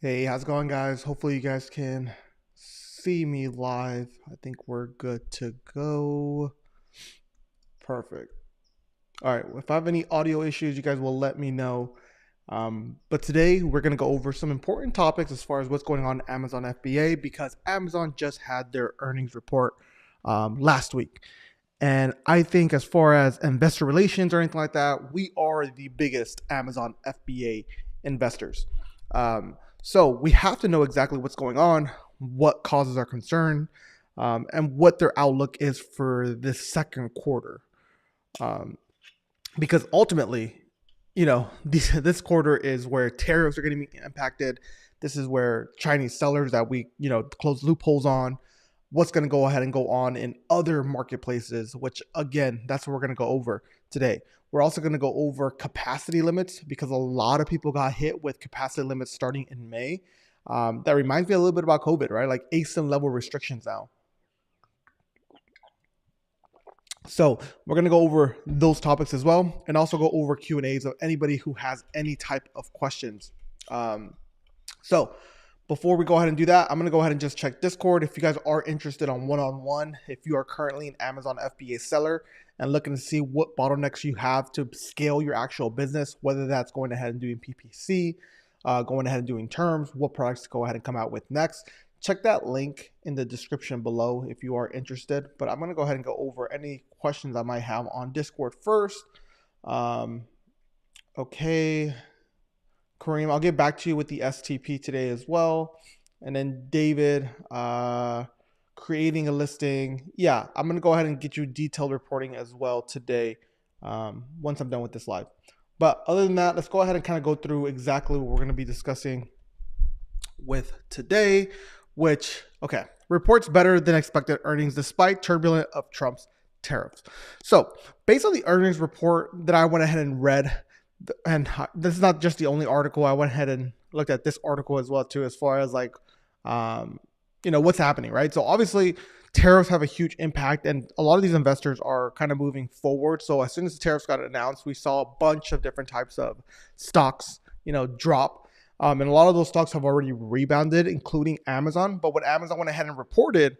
Hey, how's it going, guys? Hopefully, you guys can see me live. I think we're good to go. Perfect. All right. If I have any audio issues, you guys will let me know. But today, we're going to go over some important topics as far as what's going on in Amazon FBA because Amazon just had their earnings report last week. And I think, as far as investor relations or anything like that, we are the biggest Amazon FBA investors. So we have to know exactly what's going on, what causes our concern, and what their outlook is for this second quarter. Um, because ultimately, this quarter is where tariffs are going to be impacted. This is where Chinese sellers that we, close loopholes on, what's going to go ahead and go on in other marketplaces, which again, that's what we're going to go over today. We're also going to go over capacity limits because a lot of people got hit with capacity limits starting in May. That reminds me a little bit about COVID, right? Like ASIN level restrictions now. So we're going to go over those topics as well, and also go over Q&As of anybody who has any type of questions. So before we go ahead and do that, I'm going to go ahead and just check Discord. If you guys are interested on one-on-one, if you are currently an Amazon FBA seller and looking to see what bottlenecks you have to scale your actual business, whether that's going ahead and doing PPC, going ahead and doing terms, what products to go ahead and come out with next, check that link in the description below if you are interested. But I'm going to go ahead and go over any questions I might have on Discord first. Okay. Kareem, I'll get back to you with the STP today as well. And then David, creating a listing. Yeah, I'm going to go ahead and get you detailed reporting as well today once I'm done with this live. But other than that, let's go ahead and kind of go through exactly what we're going to be discussing with today, which, okay, reports better than expected earnings despite turbulence of Trump's tariffs. So based on the earnings report that I went ahead and read, and this is not just the only article. I went ahead and looked at this article as well too, as far as like, what's happening, right? So obviously, tariffs have a huge impact, and a lot of these investors are kind of moving forward. So as soon as the tariffs got announced, we saw a bunch of different types of stocks, drop. And a lot of those stocks have already rebounded, including Amazon. But when Amazon went ahead and reported,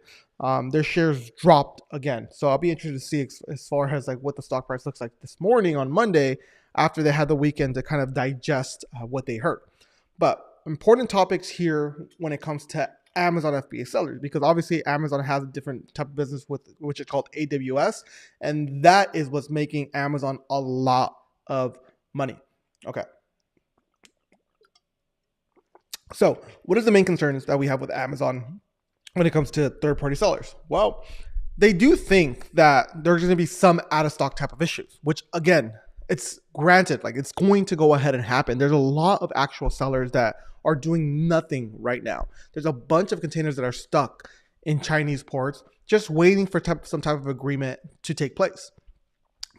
their shares dropped again. So I'll be interested to see as far as like what the stock price looks like this morning on Monday after they had the weekend to kind of digest what they heard. But important topics here when it comes to Amazon FBA sellers, because obviously Amazon has a different type of business which is called AWS, and that is what's making Amazon a lot of money. Okay. So what is the main concerns that we have with Amazon when it comes to third-party sellers? Well, they do think that there's going to be some out-of-stock type of issues, which again, it's granted, like it's going to go ahead and happen. There's a lot of actual sellers that are doing nothing right now. There's a bunch of containers that are stuck in Chinese ports, just waiting for some type of agreement to take place.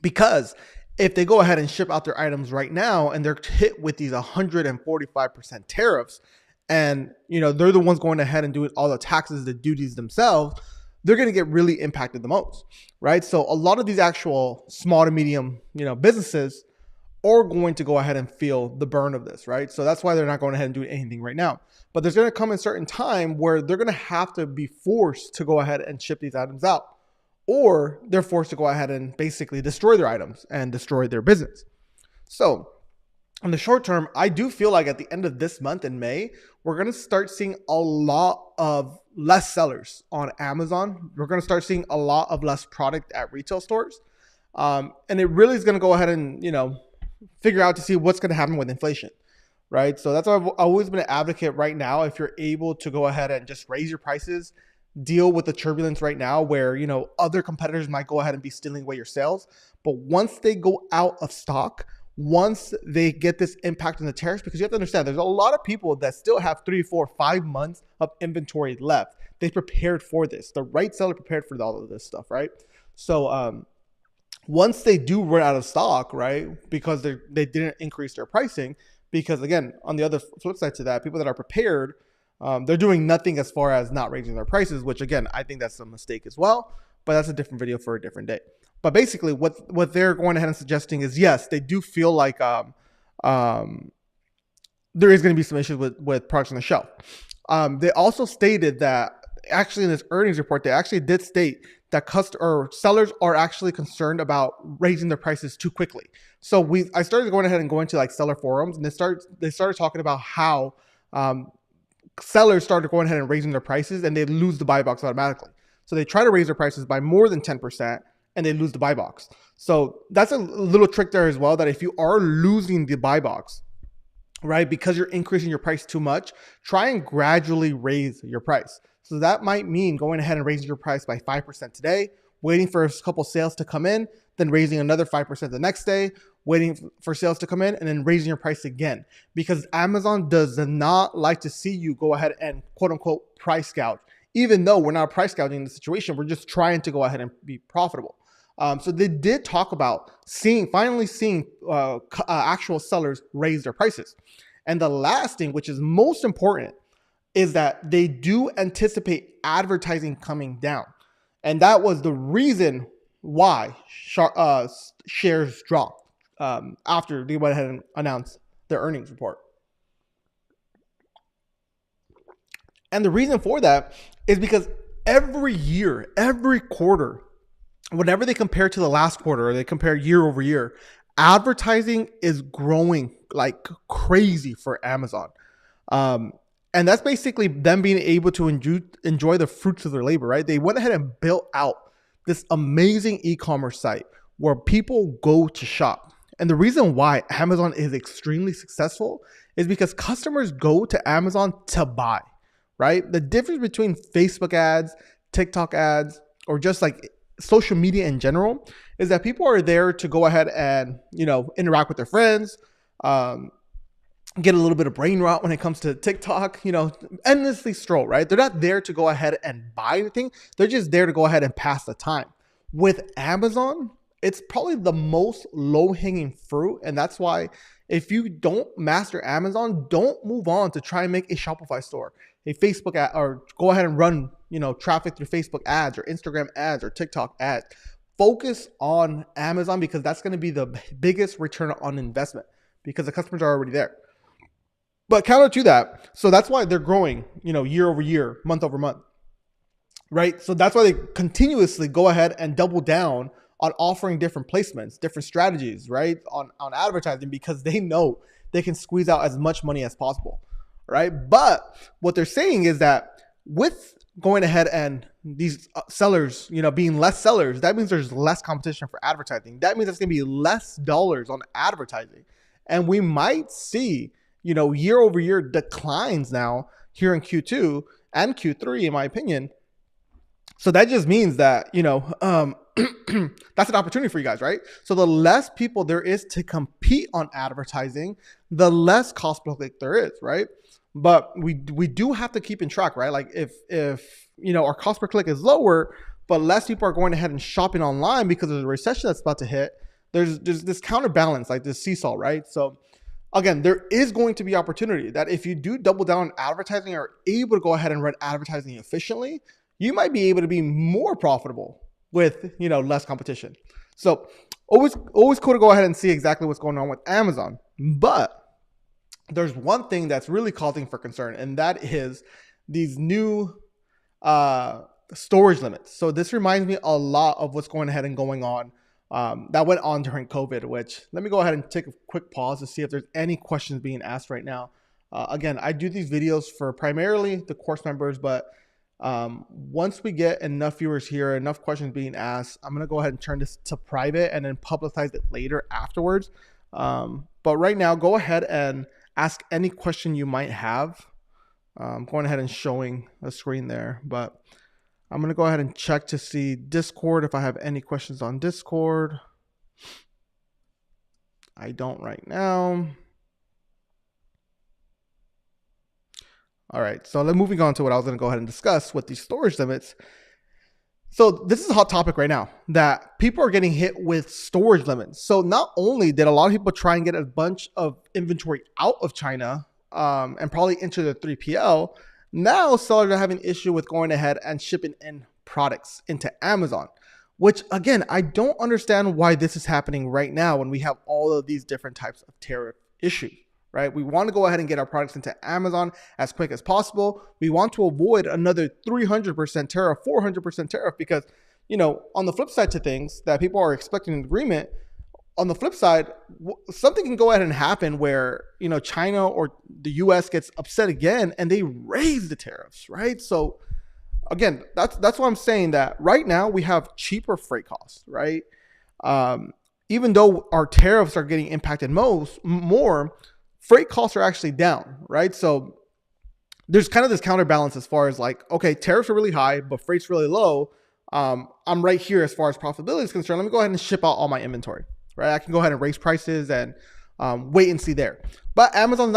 Because if they go ahead and ship out their items right now and they're hit with these 145% tariffs, and they're the ones going ahead and doing all the taxes, the duties themselves, they're going to get really impacted the most, right? So a lot of these actual small to medium, businesses are going to go ahead and feel the burn of this, right? So that's why they're not going ahead and doing anything right now. But there's going to come a certain time where they're going to have to be forced to go ahead and ship these items out, or they're forced to go ahead and basically destroy their items and destroy their business. So in the short term, I do feel like at the end of this month in May, we're going to start seeing a lot of less sellers on Amazon. We're going to start seeing a lot of less product at retail stores. And it really is going to go ahead and, figure out to see what's going to happen with inflation, right? So that's why I've always been an advocate right now. If you're able to go ahead and just raise your prices, deal with the turbulence right now where, other competitors might go ahead and be stealing away your sales. But once they go out of stock, once they get this impact on the tariffs, because you have to understand, there's a lot of people that still have 3, 4, 5 months of inventory left. They prepared for this. The right seller prepared for all of this stuff, right? So once they do run out of stock, right, because they didn't increase their pricing, because again, on the other flip side to that, people that are prepared, they're doing nothing as far as not raising their prices, which again, I think that's a mistake as well, but that's a different video for a different day. But basically what they're going ahead and suggesting is, yes, they do feel like there is going to be some issues with products on the shelf. They also stated that actually in this earnings report, they actually did state that sellers are actually concerned about raising their prices too quickly. So I started going ahead and going to like seller forums, and they started talking about how sellers started going ahead and raising their prices, and they lose the buy box automatically. So they try to raise their prices by more than 10%, and they lose the buy box. So that's a little trick there as well, that if you are losing the buy box, right, because you're increasing your price too much, try and gradually raise your price. So that might mean going ahead and raising your price by 5% today, waiting for a couple sales to come in, then raising another 5% the next day, waiting for sales to come in, and then raising your price again. Because Amazon does not like to see you go ahead and quote unquote price gouge. Even though we're not price gouging the situation, we're just trying to go ahead and be profitable. So they did talk about finally seeing actual sellers raise their prices. And the last thing, which is most important, is that they do anticipate advertising coming down. And that was the reason why shares dropped after they went ahead and announced their earnings report. And the reason for that is because every year, every quarter, whenever they compare to the last quarter or they compare year over year, advertising is growing like crazy for Amazon. And that's basically them being able to enjoy the fruits of their labor, right? They went ahead and built out this amazing e-commerce site where people go to shop. And the reason why Amazon is extremely successful is because customers go to Amazon to buy, right? The difference between Facebook ads, TikTok ads, or just like social media in general is that people are there to go ahead and, interact with their friends, get a little bit of brain rot when it comes to TikTok, endlessly stroll, right? They're not there to go ahead and buy anything. They're just there to go ahead and pass the time. With Amazon, it's probably the most low-hanging fruit. And that's why if you don't master Amazon, don't move on to try and make a Shopify store, a Facebook ad, or go ahead and run, traffic through Facebook ads or Instagram ads or TikTok ads. Focus on Amazon because that's going to be the biggest return on investment because the customers are already there. But counter to that, so that's why they're growing, year over year, month over month, right? So that's why they continuously go ahead and double down on offering different placements, different strategies, right? On advertising because they know they can squeeze out as much money as possible, right? But what they're saying is that with going ahead and these sellers, being less sellers, that means there's less competition for advertising. That means there's going to be less dollars on advertising. And we might see, year over year declines now here in Q2 and Q3, in my opinion. So that just means that, that's an opportunity for you guys, right? So the less people there is to compete on advertising, the less cost per click there is, right? But we do have to keep in track, right? Like if our cost per click is lower, but less people are going ahead and shopping online because of the recession that's about to hit, there's this counterbalance, like this seesaw, right? So again, there is going to be opportunity that if you do double down on advertising or are able to go ahead and run advertising efficiently, you might be able to be more profitable with, less competition. So always cool to go ahead and see exactly what's going on with Amazon. But there's one thing that's really causing for concern, and that is these new storage limits. So this reminds me a lot of what's going ahead and going on that went on during COVID, which let me go ahead and take a quick pause to see if there's any questions being asked right now. Again, I do these videos for primarily the course members, but once we get enough viewers here, enough questions being asked, I'm going to go ahead and turn this to private and then publicize it later afterwards. But right now, go ahead and ask any question you might have. I'm going ahead and showing a screen there, but I'm going to go ahead and check to see Discord if I have any questions on Discord. I don't right now. All right, so moving on to what I was going to go ahead and discuss with these storage limits. So this is a hot topic right now that people are getting hit with storage limits. So not only did a lot of people try and get a bunch of inventory out of China and probably into the 3PL, now sellers are having an issue with going ahead and shipping in products into Amazon, which again, I don't understand why this is happening right now when we have all of these different types of tariff issues, right? We want to go ahead and get our products into Amazon as quick as possible. We want to avoid another 300% tariff, 400% tariff, because, on the flip side to things that people are expecting an agreement, on the flip side, something can go ahead and happen where, China or the US gets upset again and they raise the tariffs, right? So again, that's why I'm saying that right now we have cheaper freight costs, right? Even though our tariffs are getting impacted more, freight costs are actually down, right? So there's kind of this counterbalance as far as like, okay, tariffs are really high, but freight's really low. I'm right here as far as profitability is concerned. Let me go ahead and ship out all my inventory, right? I can go ahead and raise prices and wait and see there. But Amazon's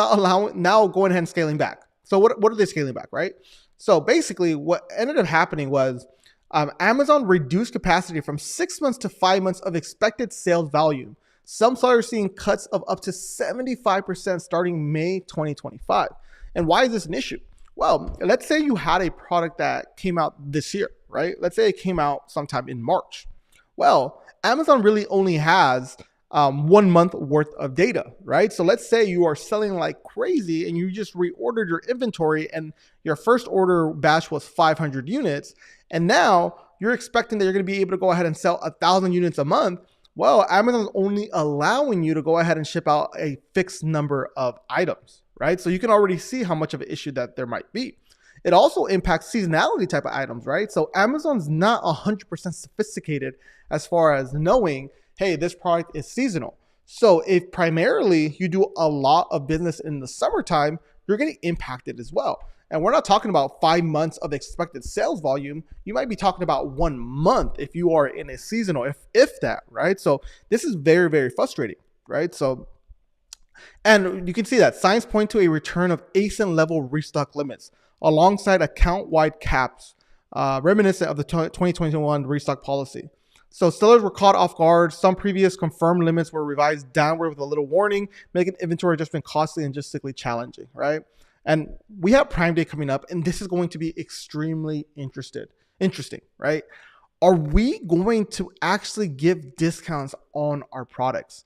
now going ahead and scaling back. So what are they scaling back, right? So basically what ended up happening was Amazon reduced capacity from 6 months to 5 months of expected sales volume. Some sellers are seeing cuts of up to 75% starting May 2025. And why is this an issue? Well, let's say you had a product that came out this year, right? Let's say it came out sometime in March. Well, Amazon really only has 1 month worth of data, right? So let's say you are selling like crazy and you just reordered your inventory and your first order batch was 500 units. And now you're expecting that you're going to be able to go ahead and sell 1,000 units a month. Well, Amazon's only allowing you to go ahead and ship out a fixed number of items, right? So you can already see how much of an issue that there might be. It also impacts seasonality type of items, right? So Amazon's not 100% sophisticated as far as knowing, hey, this product is seasonal. So if primarily you do a lot of business in the summertime, you're getting impacted as well. And we're not talking about 5 months of expected sales volume. You might be talking about 1 month if you are in a seasonal, if that, right? So this is very, very frustrating, right? So, and you can see that signs point to a return of ASIN level restock limits alongside account-wide caps, reminiscent of the 2021 restock policy. So sellers were caught off guard. Some previous confirmed limits were revised downward with a little warning, making inventory adjustment costly and logistically challenging, right? And we have Prime Day coming up, and this is going to be extremely interesting, right? Are we going to actually give discounts on our products?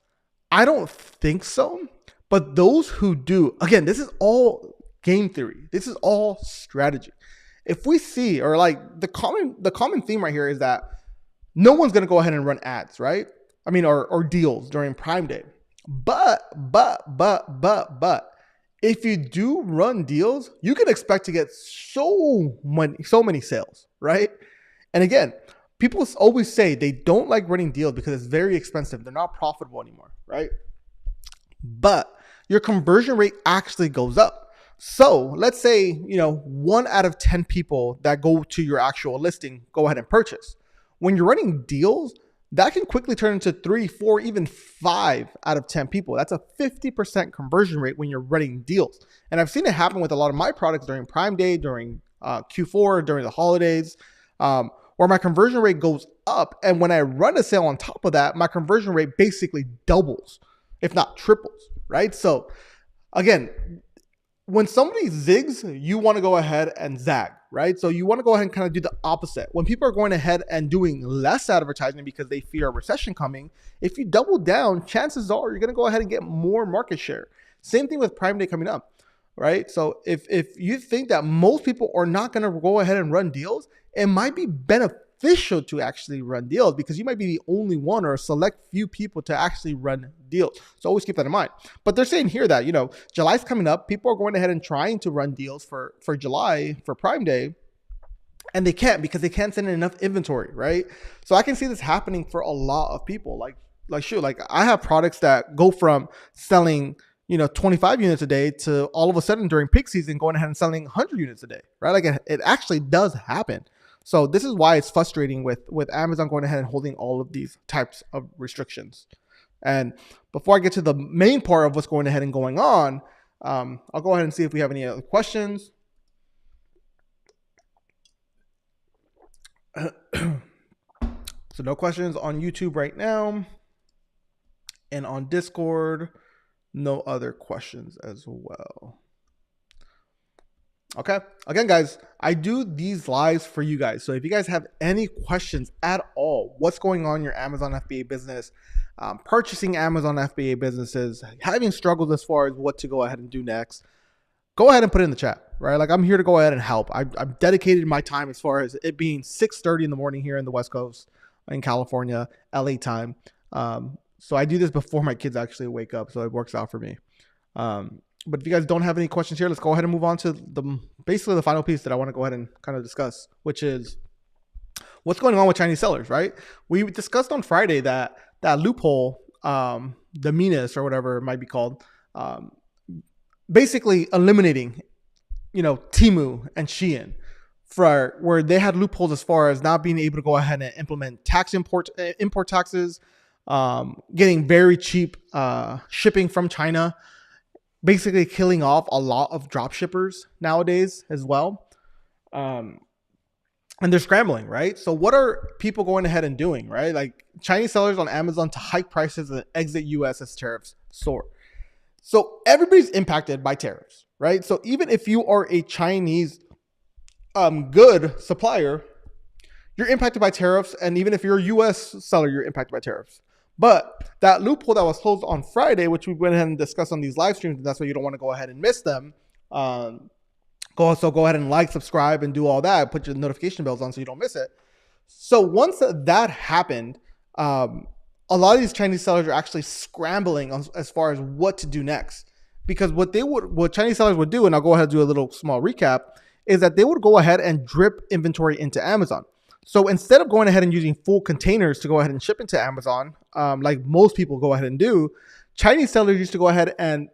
I don't think so, but those who do, again, this is all game theory. This is all strategy. If we see, or like the common theme right here is that no one's going to go ahead and run ads, right? I mean, or deals during Prime Day. But, if you do run deals, you can expect to get so many sales, right? And again, people always say they don't like running deals because it's very expensive. They're not profitable anymore, right? But your conversion rate actually goes up. So let's say, 1 out of 10 people that go to your actual listing, go ahead and purchase. When you're running deals, that can quickly turn into 3, 4, even 5 out of 10 people. That's a 50% conversion rate when you're running deals. And I've seen it happen with a lot of my products during Prime Day, during Q4, during the holidays, where my conversion rate goes up. And when I run a sale on top of that, my conversion rate basically doubles, if not triples, right? So again, when somebody zigs, you want to go ahead and zag, right? So you want to go ahead and kind of do the opposite. When people are going ahead and doing less advertising because they fear a recession coming, if you double down, chances are you're going to go ahead and get more market share. Same thing with Prime Day coming up, right? So if you think that most people are not going to go ahead and run deals, it might be beneficial to actually run deals because you might be the only one or a select few people to actually run deals. So always keep that in mind. But they're saying here that, July's coming up. People are going ahead and trying to run deals for July, for Prime Day, and they can't because they can't send in enough inventory, right? So I can see this happening for a lot of people. Like I have products that go from selling 25 units a day to all of a sudden during peak season going ahead and selling 100 units a day, right? Like it actually does happen. So this is why it's frustrating with Amazon going ahead and holding all of these types of restrictions. And before I get to the main part of what's going ahead and going on, I'll go ahead and see if we have any other questions. So no questions on YouTube right now. And on Discord, no other questions as well. Okay. Again, guys, I do these lives for you guys. So if you guys have any questions at all, what's going on in your Amazon FBA business, purchasing Amazon FBA businesses, having struggles as far as what to go ahead and do next, go ahead and put it in the chat, right? Like I'm here to go ahead and help. I've dedicated my time as far as it being 6:30 in the morning here in the West Coast in California, LA time. So I do this before my kids actually wake up. So it works out for me. But if you guys don't have any questions here, let's go ahead and move on to basically the final piece that I want to go ahead and kind of discuss, which is what's going on with Chinese sellers, right? We discussed on Friday that loophole, the Minas or whatever it might be called, basically eliminating, Temu and Shein for where they had loopholes as far as not being able to go ahead and implement import taxes, getting very cheap shipping from China, basically killing off a lot of drop shippers nowadays as well. And they're scrambling, right? So what are people going ahead and doing, right? Like Chinese sellers on Amazon to hike prices and exit US as tariffs soar. So everybody's impacted by tariffs, right? So even if you are a Chinese good supplier, you're impacted by tariffs. And even if you're a US seller, you're impacted by tariffs. But that loophole that was closed on Friday, which we went ahead and discussed on these live streams, and that's why you don't want to go ahead and miss them. Go ahead and like, subscribe, and do all that. Put your notification bells on so you don't miss it. So once that happened, a lot of these Chinese sellers are actually scrambling as far as what to do next. Because what Chinese sellers would do, and I'll go ahead and do a little small recap, is that they would go ahead and drip inventory into Amazon. So instead of going ahead and using full containers to go ahead and ship into Amazon, like most people go ahead and do, Chinese sellers used to go ahead and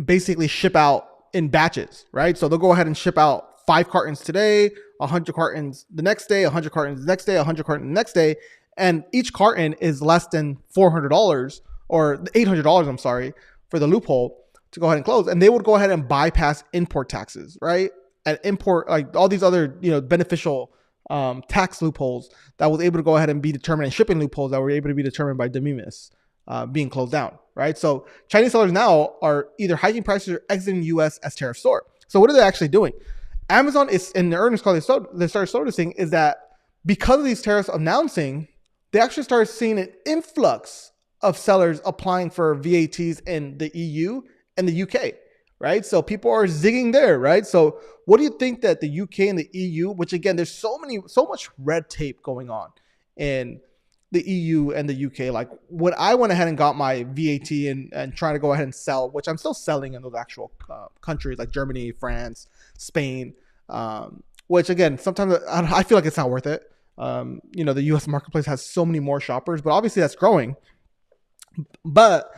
basically ship out in batches, right? So they'll go ahead and ship out 5 cartons today, 100 cartons the next day, 100 cartons the next day, 100 cartons the next day. And each carton is less than $400 or $800, I'm sorry, for the loophole to go ahead and close. And they would go ahead and bypass import taxes, right? And import, like all these other, beneficial tax loopholes that was able to go ahead and be determined, and shipping loopholes that were able to be determined by de minimis being closed down, right? So Chinese sellers now are either hiking prices or exiting US as tariffs soar. So what are they actually doing? Amazon is, in the earnings call they started noticing is that because of these tariffs announcing, they actually started seeing an influx of sellers applying for VATs in the EU and the UK, right? So people are zigging there, right? So what do you think that the UK and the EU, which again, there's so much red tape going on in the EU and the UK. Like when I went ahead and got my VAT and trying to go ahead and sell, which I'm still selling in those actual countries like Germany, France, Spain, which again, sometimes I feel like it's not worth it. The US marketplace has so many more shoppers, but obviously that's growing. But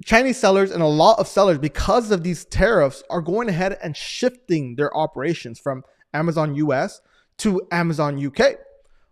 Chinese sellers and a lot of sellers, because of these tariffs, are going ahead and shifting their operations from Amazon US to Amazon UK,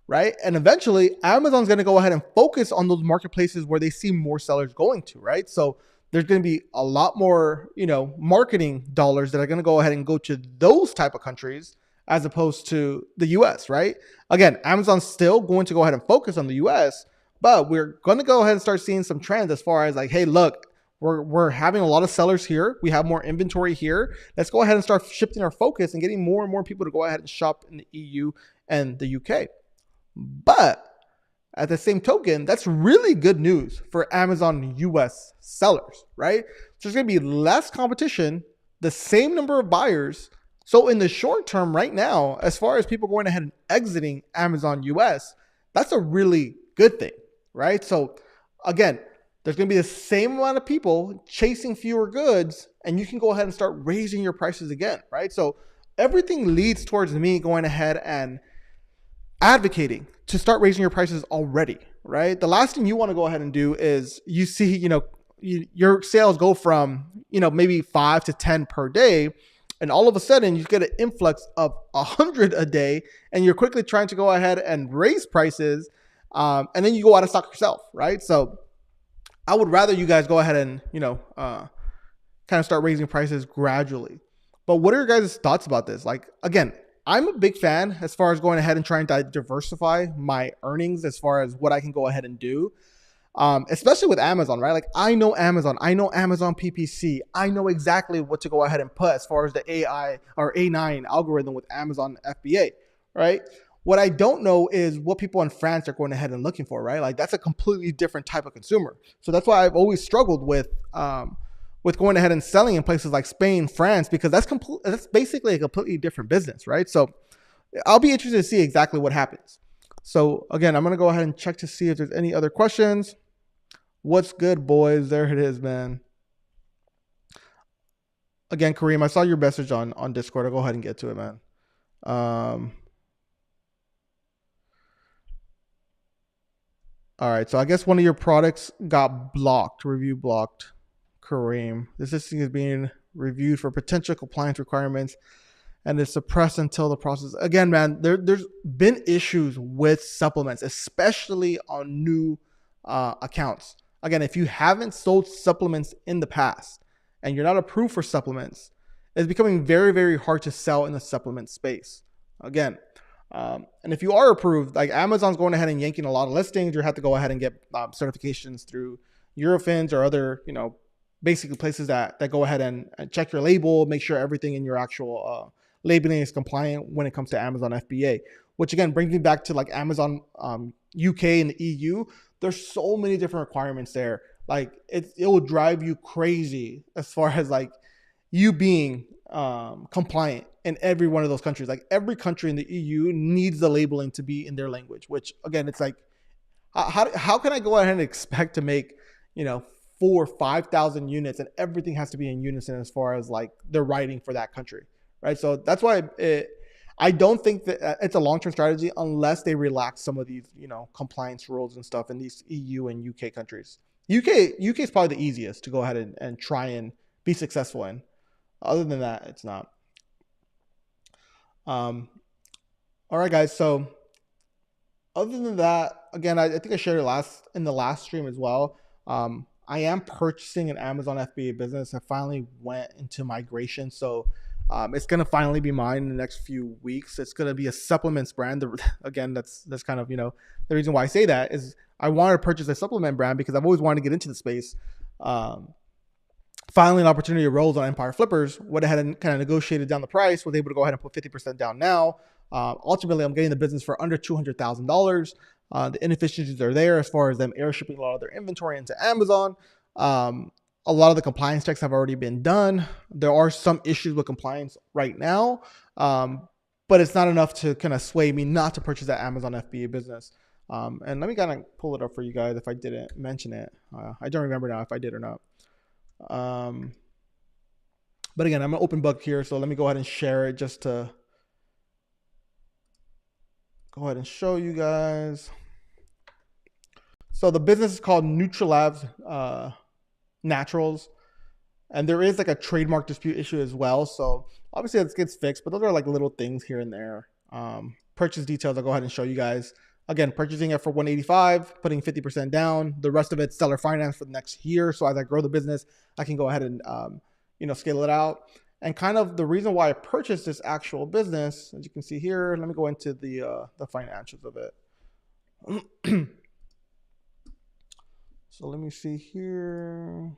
right? And eventually Amazon's going to go ahead and focus on those marketplaces where they see more sellers going to, right? So there's going to be a lot more, marketing dollars that are going to go ahead and go to those type of countries as opposed to the US, right? Again, Amazon's still going to go ahead and focus on the US, but we're going to go ahead and start seeing some trends as far as like, hey, look, we're having a lot of sellers here. We have more inventory here. Let's go ahead and start shifting our focus and getting more and more people to go ahead and shop in the EU and the UK. But at the same token, that's really good news for Amazon US sellers, right? So there's going to be less competition, the same number of buyers. So in the short term right now, as far as people going ahead and exiting Amazon US, that's a really good thing, right? So again, there's going to be the same amount of people chasing fewer goods, and you can go ahead and start raising your prices again, right? So everything leads towards me going ahead and advocating to start raising your prices already, right? The last thing you want to go ahead and do is you see, your sales go from, maybe 5 to 10 per day, and all of a sudden you get an influx of 100 a day, and you're quickly trying to go ahead and raise prices, and then you go out of stock yourself, right? So I would rather you guys go ahead and, kind of start raising prices gradually. But what are your guys' thoughts about this? Like, again, I'm a big fan as far as going ahead and trying to diversify my earnings as far as what I can go ahead and do. especially with Amazon, right? Like I know Amazon PPC. I know exactly what to go ahead and put as far as the AI or A9 algorithm with Amazon FBA, right? What I don't know is what people in France are going ahead and looking for, right? Like that's a completely different type of consumer. So that's why I've always struggled with going ahead and selling in places like Spain, France, because that's basically a completely different business, right? So I'll be interested to see exactly what happens. So again, I'm gonna go ahead and check to see if there's any other questions. What's good, boys? There it is, man. Again, Kareem, I saw your message on Discord. I'll go ahead and get to it, man. All right, so I guess one of your products got blocked, review blocked. Kareem, this listing is being reviewed for potential compliance requirements and is suppressed until the process. Again, man, there's been issues with supplements, especially on new accounts. Again, if you haven't sold supplements in the past and you're not approved for supplements, it's becoming very, very hard to sell in the supplement space. Again, and if you are approved, like Amazon's going ahead and yanking a lot of listings, you have to go ahead and get certifications through Eurofins or other, basically places that go ahead and check your label, make sure everything in your actual labeling is compliant when it comes to Amazon FBA, which again brings me back to like Amazon UK and the EU. There's so many different requirements there. Like it will drive you crazy as far as like you being compliant in every one of those countries. Like every country in the EU needs the labeling to be in their language, which again, it's like, how can I go ahead and expect to make, 4,000 or 5,000 units and everything has to be in unison as far as like the writing for that country, right? So that's why I don't think that it's a long-term strategy unless they relax some of these, compliance rules and stuff in these EU and UK countries. UK is probably the easiest to go ahead and try and be successful in. Other than that, it's not. All right, guys. So other than that, again, I think I shared it in the last stream as well. I am purchasing an Amazon FBA business. I finally went into migration. So it's going to finally be mine in the next few weeks. It's going to be a supplements brand. Again, that's kind of, the reason why I say that is I wanted to purchase a supplement brand because I've always wanted to get into the space. Finally, an opportunity arose on Empire Flippers. Went ahead and kind of negotiated down the price. Was able to go ahead and put 50% down now. Ultimately, I'm getting the business for under $200,000. The inefficiencies are there as far as them air shipping a lot of their inventory into Amazon. A lot of the compliance checks have already been done. There are some issues with compliance right now, but it's not enough to kind of sway me not to purchase that Amazon FBA business. And let me kind of pull it up for you guys if I didn't mention it. I don't remember now if I did or not. But again, I'm an open book here, so let me go ahead and share it just to go ahead and show you guys. So the business is called Nutrilabs Naturals, and there is like a trademark dispute issue as well. So obviously it gets fixed, but those are like little things here and there. Purchase details, I'll go ahead and show you guys. Again, purchasing it for $185, putting 50% down. The rest of it's seller finance for the next year. So as I grow the business, I can go ahead and scale it out. And kind of the reason why I purchased this actual business, as you can see here, let me go into the financials of it. So let me see here.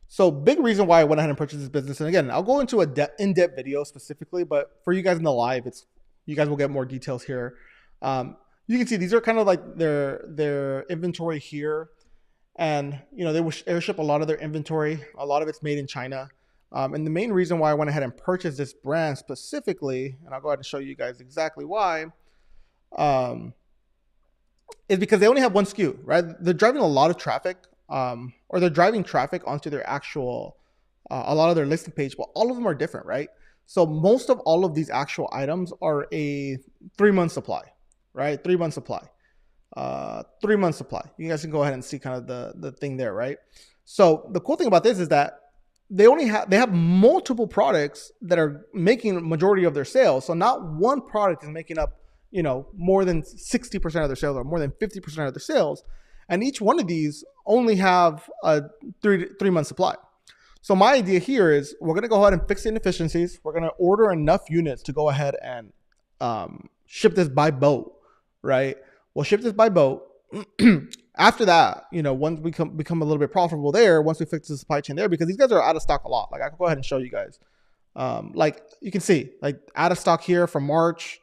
So big reason why I went ahead and purchased this business. And again, I'll go into a in-depth video specifically, but for you guys in the live, you guys will get more details here. You can see these are kind of like their inventory here. And, they will airship a lot of their inventory. A lot of it's made in China. And the main reason why I went ahead and purchased this brand specifically, and I'll go ahead and show you guys exactly why, is because they only have one SKU, right? They're driving a lot of traffic, or they're driving traffic onto their actual, a lot of their listing page, but all of them are different, right? So most of all of these actual items are a 3-month supply, right? 3-month supply. 3-month supply. You guys can go ahead and see kind of the thing there, right? So the cool thing about this is that they have multiple products that are making a majority of their sales. So not one product is making up, more than 60% of their sales or more than 50% of their sales. And each one of these only have a 3-month supply. So my idea here is we're going to go ahead and fix the inefficiencies. We're going to order enough units to go ahead and ship this by boat, right? We'll ship this by boat. After that, once we become a little bit profitable there, once we fix the supply chain there, because these guys are out of stock a lot. Like I can go ahead and show you guys. Like you can see, like out of stock here from March,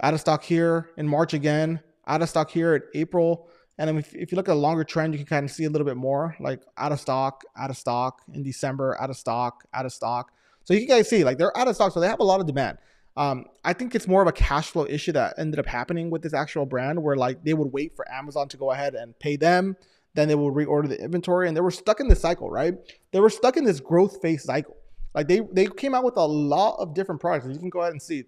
out of stock here in March again, out of stock here in April. And then if you look at a longer trend, you can kind of see a little bit more like out of stock in December, out of stock. So you can guys see like they're out of stock. So they have a lot of demand. I think it's more of a cash flow issue that ended up happening with this actual brand where like they would wait for Amazon to go ahead and pay them. Then they would reorder the inventory and they were stuck in this cycle, right? They were stuck in this growth phase cycle. Like they came out with a lot of different products. You can go ahead and see.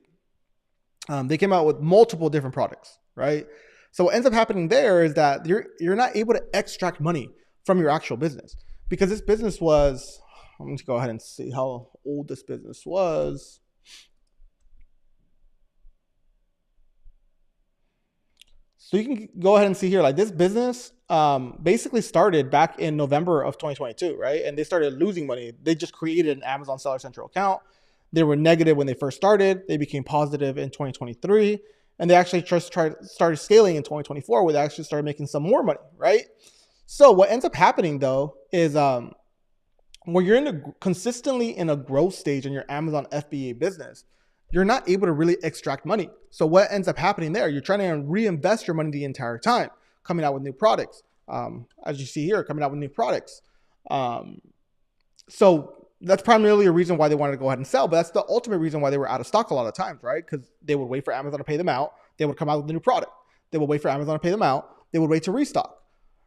They came out with multiple different products, right? So what ends up happening there is that you're not able to extract money from your actual business because this business was, I'm going to go ahead and see how old this business was. So you can go ahead and see here, like this business basically started back in November of 2022, right? And they started losing money. They just created an Amazon Seller Central account. They were negative when they first started. They became positive in 2023. And they actually started scaling in 2024 where they actually started making some more money, right? So what ends up happening though is when you're consistently in a growth stage in your Amazon FBA business, you're not able to really extract money. So what ends up happening there, you're trying to reinvest your money the entire time, coming out with new products. As you see here, coming out with new products. So that's primarily a reason why they wanted to go ahead and sell, but that's the ultimate reason why they were out of stock a lot of times, right? Because they would wait for Amazon to pay them out. They would come out with a new product. They would wait for Amazon to pay them out. They would wait to restock,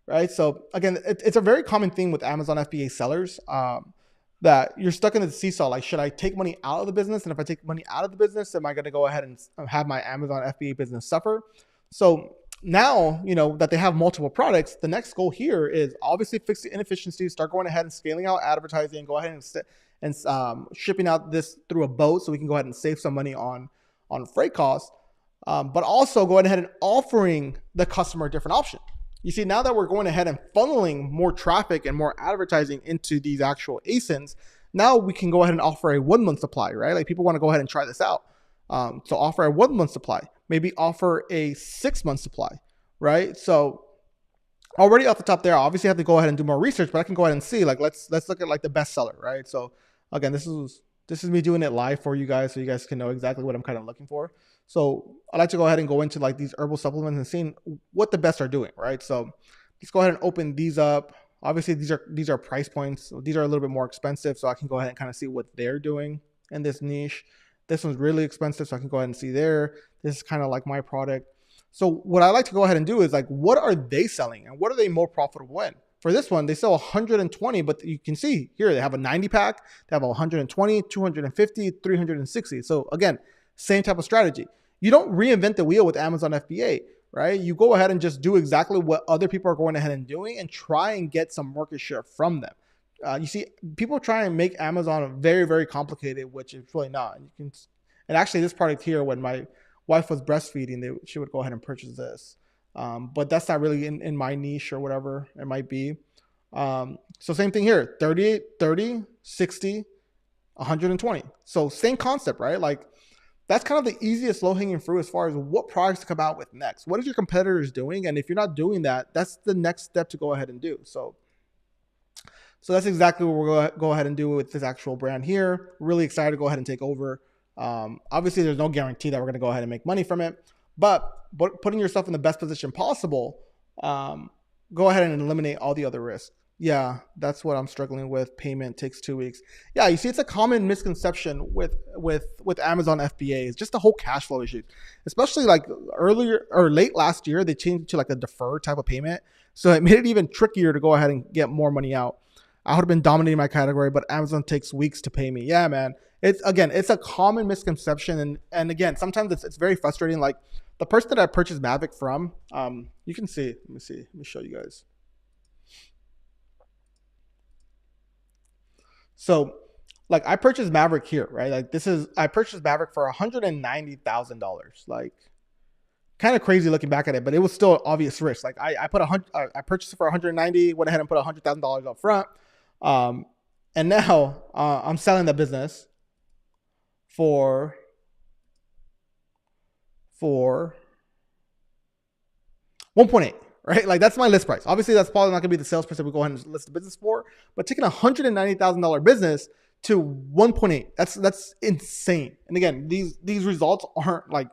right? So again, it's a very common thing with Amazon FBA sellers. That you're stuck in the seesaw. Like, should I take money out of the business? And if I take money out of the business, am I going to go ahead and have my Amazon FBA business suffer? So now, that they have multiple products, the next goal here is obviously fix the inefficiencies, start going ahead and scaling out advertising, go ahead and shipping out this through a boat so we can go ahead and save some money on freight costs, but also going ahead and offering the customer a different option. You see, now that we're going ahead and funneling more traffic and more advertising into these actual ASINs, now we can go ahead and offer a 1 month supply, right? Like people want to go ahead and try this out. So offer a 1 month supply, maybe offer a 6 month supply, right? So already off the top there, I obviously have to go ahead and do more research, but I can go ahead and see, like, let's look at like the bestseller, right? So again, this is me doing it live for you guys so you guys can know exactly what I'm kind of looking for. So I like to go ahead and go into like these herbal supplements and seeing what the best are doing, right? So let's go ahead and open these up. Obviously, these are price points. So these are a little bit more expensive, so I can go ahead and kind of see what they're doing in this niche. This one's really expensive, so I can go ahead and see there. This is kind of like my product. So what I like to go ahead and do is like, what are they selling and what are they more profitable in? For this one, they sell 120, but you can see here they have a 90 pack, they have a 120, 250, 360. So again, same type of strategy. You don't reinvent the wheel with Amazon FBA, right? You go ahead and just do exactly what other people are going ahead and doing and try and get some market share from them. You see, people try and make Amazon very, very complicated, which is really not. And actually this product here, when my wife was breastfeeding, she would go ahead and purchase this. But that's not really in my niche or whatever it might be. So same thing here, 30, 60, 120. So same concept, right? Like that's kind of the easiest low-hanging fruit as far as what products to come out with next. What is your competitors doing? And if you're not doing that, that's the next step to go ahead and do. So that's exactly what we're going to go ahead and do with this actual brand here. Really excited to go ahead and take over. Obviously, there's no guarantee that we're going to go ahead and make money from it, but putting yourself in the best position possible, go ahead and eliminate all the other risks. Yeah, that's what I'm struggling with. Payment takes 2 weeks. Yeah, you see, it's a common misconception with Amazon FBA. It's just the whole cash flow issue, especially like earlier or late last year, they changed it to like a deferred type of payment. So it made it even trickier to go ahead and get more money out. I would have been dominating my category, but Amazon takes weeks to pay me. Yeah, man. It's a common misconception. And again, sometimes it's very frustrating. Like the person that I purchased Mavic from, you can see, let me show you guys. So like I purchased Maverick here, right? Like I purchased Maverick for $190,000. Like kind of crazy looking back at it, but it was still obvious risk. Like I purchased it for 190, went ahead and put $100,000 up front. And now I'm selling the business for for 1.8, right? Like that's my list price. Obviously, that's probably not going to be the sales price that we go ahead and list the business for, but taking a $190,000 business to 1.8, that's insane. And again, these results aren't like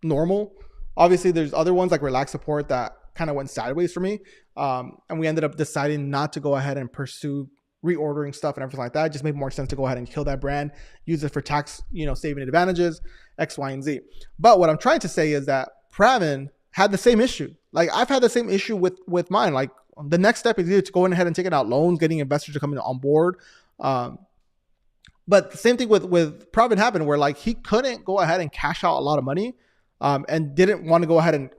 normal. Obviously, there's other ones like Relax Support that kind of went sideways for me, and we ended up deciding not to go ahead and pursue reordering stuff and everything like that. It just made more sense to go ahead and kill that brand, use it for tax, saving advantages, X, Y, and Z. But what I'm trying to say is that Pravin had the same issue. Like I've had the same issue with mine. Like the next step is either to go ahead and taking out loans, getting investors to come on board. But the same thing with Pravin happened where like he couldn't go ahead and cash out a lot of money, and didn't want to go ahead and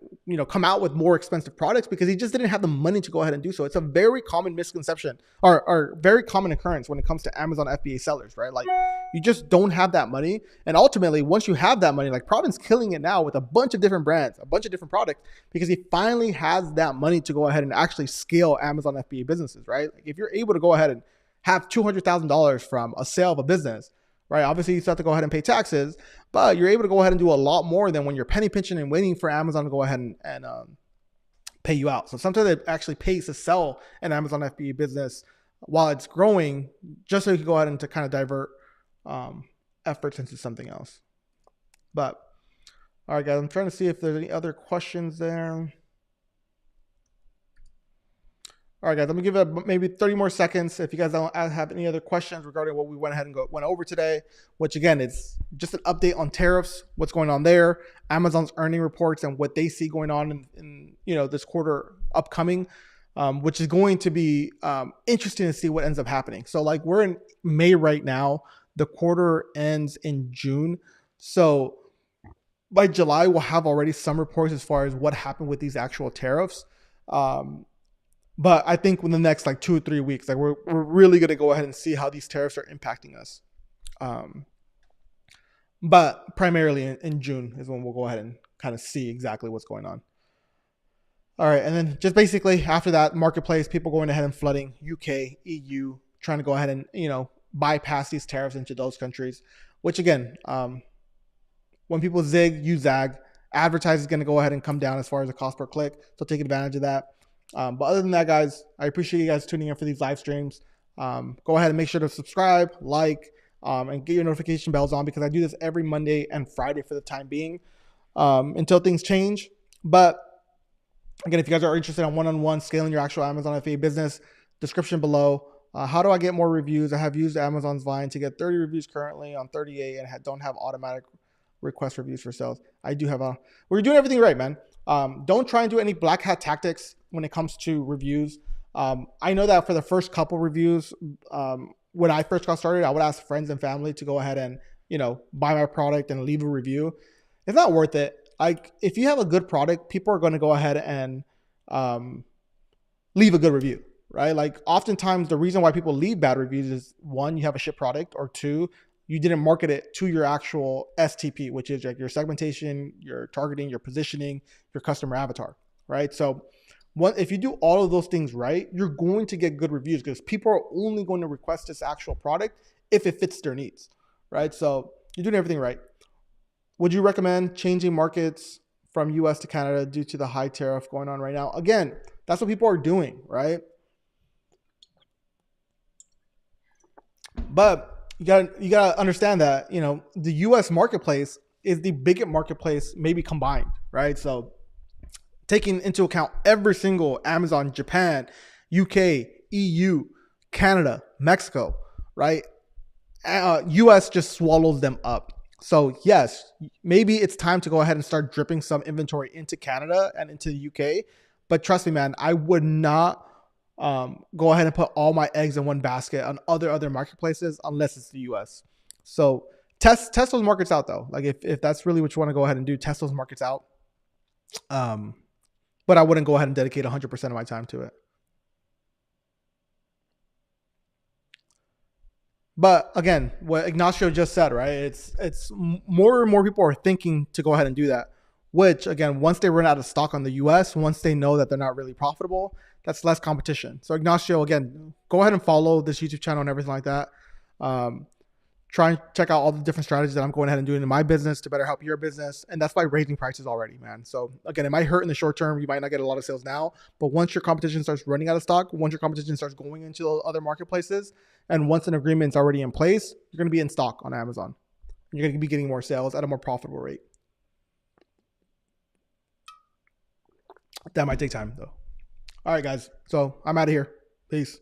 come out with more expensive products because he just didn't have the money to go ahead and do so. It's a very common misconception or very common occurrence when it comes to Amazon FBA sellers, right? Like you just don't have that money. And ultimately, once you have that money, like Pravin's killing it now with a bunch of different brands, a bunch of different products, because he finally has that money to go ahead and actually scale Amazon FBA businesses, right? Like if you're able to go ahead and have $200,000 from a sale of a business, right? Obviously, you still have to go ahead and pay taxes, but you're able to go ahead and do a lot more than when you're penny pinching and waiting for Amazon to go ahead and pay you out. So sometimes it actually pays to sell an Amazon FBA business while it's growing, just so you can go ahead and to kind of divert efforts into something else. But all right, guys, I'm trying to see if there's any other questions there. All right, guys, let me give it maybe 30 more seconds. If you guys don't have any other questions regarding what we went ahead and went over today, which again, it's just an update on tariffs, what's going on there, Amazon's earning reports and what they see going on in this quarter upcoming, which is going to be interesting to see what ends up happening. So like we're in May right now, the quarter ends in June. So by July, we'll have already some reports as far as what happened with these actual tariffs. But I think in the next like 2 or 3 weeks, like we're really going to go ahead and see how these tariffs are impacting us. But primarily in June is when we'll go ahead and kind of see exactly what's going on. All right. And then just basically after that, marketplace, people going ahead and flooding UK, EU, trying to go ahead and, bypass these tariffs into those countries, which again, when people zig, you zag. Advertising is going to go ahead and come down as far as the cost per click. So take advantage of that. But other than that, guys, I appreciate you guys tuning in for these live streams. Go ahead and make sure to subscribe, like, and get your notification bells on, because I do this every Monday and Friday for the time being, until things change. But again, if you guys are interested in one-on-one scaling your actual Amazon FBA business, description below. How do I get more reviews? I have used Amazon's Vine to get 30 reviews currently on 38 and don't have automatic request reviews for sales. I do have we're doing everything right, man. Don't try and do any black hat tactics when it comes to reviews. I know that for the first couple reviews, when I first got started, I would ask friends and family to go ahead and, buy my product and leave a review. It's not worth it. Like if you have a good product, people are going to go ahead and leave a good review, right? Like oftentimes the reason why people leave bad reviews is 1, you have a shit product, or 2, you didn't market it to your actual STP, which is like your segmentation, your targeting, your positioning, your customer avatar, right? So if you do all of those things right, you're going to get good reviews because people are only going to request this actual product if it fits their needs, right? So you're doing everything right. Would you recommend changing markets from US to Canada due to the high tariff going on right now? Again, that's what people are doing, right? But you gotta understand that, the US marketplace is the biggest marketplace maybe combined, right? So taking into account every single Amazon, Japan, UK, EU, Canada, Mexico, right? US just swallows them up. So yes, maybe it's time to go ahead and start dripping some inventory into Canada and into the UK. But trust me, man, I would not go ahead and put all my eggs in one basket on other marketplaces unless it's the US. So test those markets out though. Like if that's really what you want to go ahead and do, test those markets out. But I wouldn't go ahead and dedicate 100% of my time to it. But again, what Ignacio just said, right? It's more and more people are thinking to go ahead and do that, which again, once they run out of stock on the US, once they know that they're not really profitable, that's less competition. So Ignacio, again, go ahead and follow this YouTube channel and everything like that. try and check out all the different strategies that I'm going ahead and doing in my business to better help your business. And that's by raising prices already, man. So again, it might hurt in the short term. You might not get a lot of sales now, but once your competition starts running out of stock, once your competition starts going into other marketplaces, and once an agreement's already in place, you're going to be in stock on Amazon. You're going to be getting more sales at a more profitable rate. That might take time though. All right, guys. So I'm out of here. Peace.